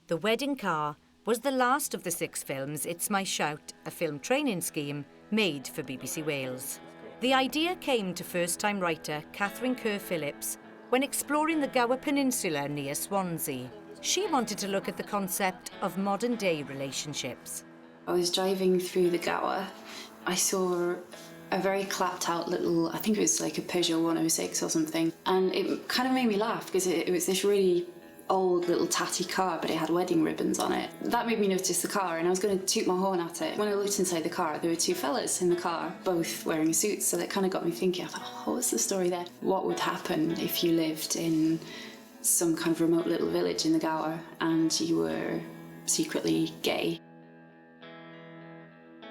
The Wedding Car was the last of the 6 films It's My Shout, a film training scheme, made for BBC Wales. The idea came to first-time writer Catherine Kerr-Phillips when exploring the Gower Peninsula near Swansea. She wanted to look at the concept of modern-day relationships. I was driving through the Gower. I saw a very clapped out little, I think it was like a Peugeot 106 or something, and it kind of made me laugh because it was this really old little tatty car, but it had wedding ribbons on it. That made me notice the car, and I was going to toot my horn at it. When I looked inside the car, there were 2 fellas in the car, both wearing suits, so that kind of got me thinking. I thought, oh, what's the story there? What would happen if you lived in some kind of remote little village in the Gower and you were secretly gay?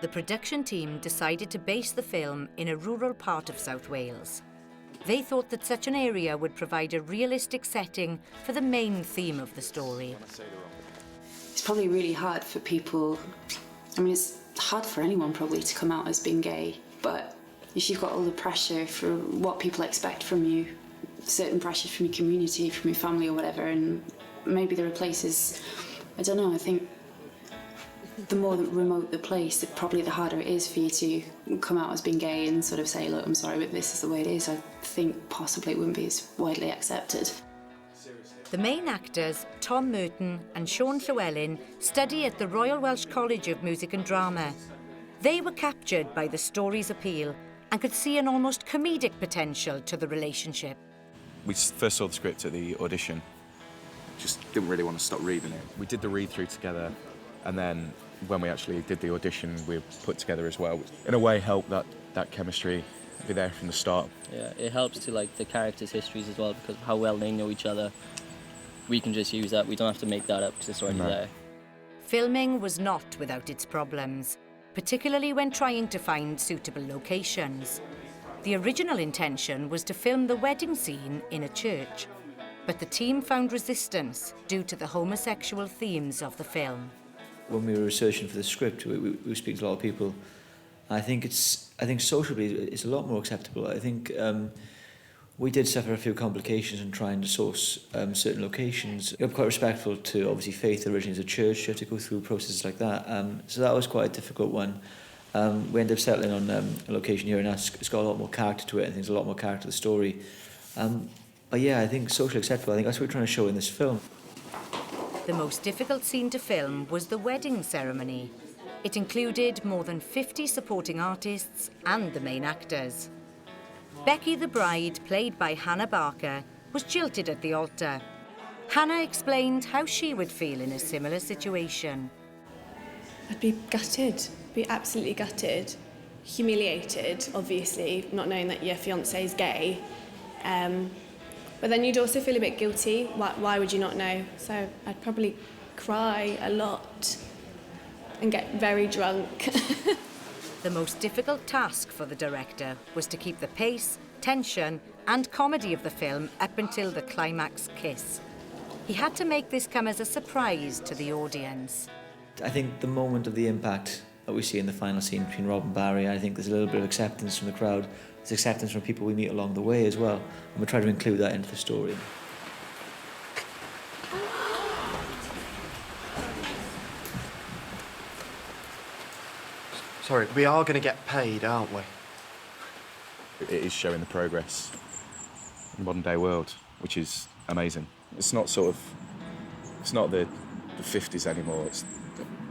The production team decided to base the film in a rural part of South Wales. They thought that such an area would provide a realistic setting for the main theme of the story. It's probably really hard for people, I mean, it's hard for anyone probably to come out as being gay, but if you've got all the pressure for what people expect from you, certain pressures from your community, from your family or whatever, and maybe there are places, I don't know, I think the more remote the place, probably the harder it is for you to come out as being gay and sort of say, look, I'm sorry, but this is the way it is. I think possibly it wouldn't be as widely accepted. The main actors, Tom Merton and Sean Llewellyn, study at the Royal Welsh College of Music and Drama. They were captured by the story's appeal and could see an almost comedic potential to the relationship. We first saw the script at the audition. Just didn't really want to stop reading it. We did the read-through together, and then when we actually did the audition, we put together as well. In a way, helped that chemistry be there from the start. Yeah, it helps to like the characters' histories as well, because of how well they know each other. We can just use that. We don't have to make that up because it's already there. Filming was not without its problems, particularly when trying to find suitable locations. The original intention was to film the wedding scene in a church, but the team found resistance due to the homosexual themes of the film. When we were researching for the script, we were speaking to a lot of people. I think socially it's a lot more acceptable. I think we did suffer a few complications in trying to source certain locations. I'm quite respectful to, obviously, Faith originally as a church. You have to go through processes like that. So that was quite a difficult one. We ended up settling on a location here, and it's got a lot more character to it, and there's a lot more character to the story. But yeah, I think socially acceptable. I think that's what we're trying to show in this film. The most difficult scene to film was the wedding ceremony. It included more than 50 supporting artists and the main actors. Becky the bride, played by Hannah Barker, was jilted at the altar. Hannah explained how she would feel in a similar situation. I'd be gutted, be absolutely gutted, humiliated, obviously, not knowing that your fiancé is gay. But then you'd also feel a bit guilty. Why would you not know? So I'd probably cry a lot and get very drunk. The most difficult task for the director was to keep the pace, tension and comedy of the film up until the climax kiss. He had to make this come as a surprise to the audience. I think the moment of the impact that we see in the final scene between Rob and Barry, I think there's a little bit of acceptance from the crowd. There's acceptance from people we meet along the way as well. And we try to include that into the story. Sorry, we are going to get paid, aren't we? It is showing the progress in the modern day world, which is amazing. It's not the 50s anymore.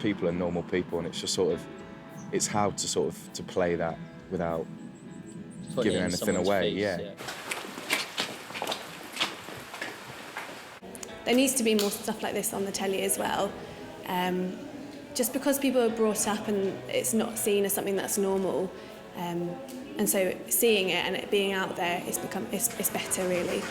People are normal people, and it's just it's how to play that without giving anything away. Face, yeah. There needs to be more stuff like this on the telly as well. Just because people are brought up and it's not seen as something that's normal, and so seeing it and it being out there, it's better really.